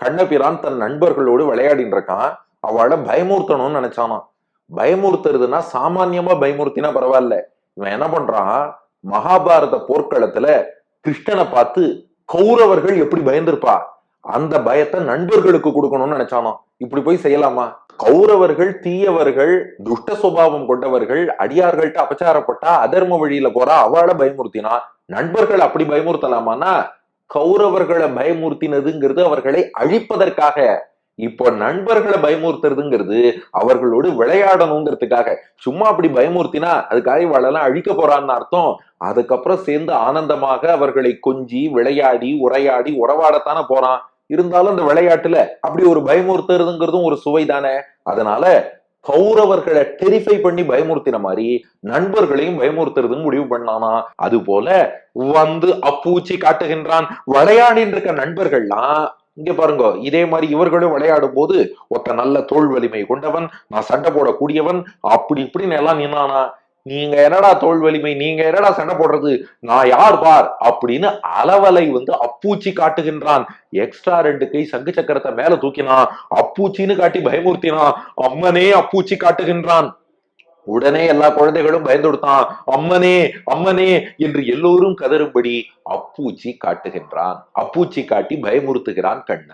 கண்ணபிரான் தன் நண்பர்களோடு விளையாடின்னு இருக்கான். அவளை பயமுறுத்தணும்னு நினைச்சானாம். பயமுறுத்துறதுன்னா சாமான்யமா பயமுறுத்தினா பரவாயில்ல. இவன் என்ன பண்றான், மகாபாரத போர்க்களத்துல கிருஷ்ணனை பார்த்து கௌரவர்கள் எப்படி பயந்திருப்பா அந்த பயத்தை நண்பர்களுக்கு கொடுக்கணும்னு நினைச்சானாம். இப்படி போய் செய்யலாமா? கௌரவர்கள் தீயவர்கள், துஷ்ட சுபாவம் கொண்டவர்கள், அடியார்கள்ட்ட அபச்சாரப்பட்டா அதர்ம வழியில போறா, அவளை பயமுறுத்தினா. நண்பர்கள் அப்படி பயமுறுத்தலாமான்னா, கௌரவர்களை பயமுறுத்தினதுங்கிறது அவர்களை அழிப்பதற்காக. இப்போ நண்பர்களை பயமுறுத்துறதுங்கிறது அவர்களோடு விளையாடணுங்கிறதுக்காக. சும்மா அப்படி பயமுறுத்தினா அதுக்காக இவளெல்லாம் அழிக்க போறான்னு அர்த்தம். அதுக்கப்புறம் சேர்ந்து ஆனந்தமாக அவர்களை கொஞ்சி விளையாடி உரையாடி உறவாடத்தானே போறான். இருந்தாலும் அந்த விளையாட்டுல அப்படி ஒரு பயமுறுத்துறதுங்கிறதும் ஒரு சுவை தானே. அதனால கௌரவர்களை டெரிஃபை பண்ணி பயமுறுத்தின மாதிரி நண்பர்களையும் பயமுறுத்துறதுன்னு முடிவு பண்ணானா. அது போல வந்து அப்பூச்சி காட்டுகின்றான். விளையாடின்னு இருக்க நண்பர்கள்லாம் இங்க பாருங்க, இதே மாதிரி இவர்களும் விளையாடும் போது ஒருத்த நல்ல தோல் வலிமை கொண்டவன், நான் சண்டை போடக்கூடியவன், அப்படி இப்படின்னு எல்லாம் நின்னானா. நீங்க என்னடா தோல் வலிமை, நீங்க என்னடா சண்டை போடுறது, நான் யார் பார் அப்படின்னு அளவலை வந்து அப்பூச்சி காட்டுகின்றான். எக்ஸ்ட்ரா 2 கை சங்கு சக்கரத்தை மேல தூக்கினான். அப்பூச்சின்னு காட்டி பயமுறுத்தினான். அம்மனே அப்பூச்சி காட்டுகின்றான். உடனே எல்லா குழந்தைகளும் பயந்துடுத்தான். அம்மனே அம்மனே என்று எல்லோரும் கதறும்படி அப்பூச்சி காட்டுகின்றான். அப்பூச்சி காட்டி பயமுறுத்துகிறான் கண்ணன்.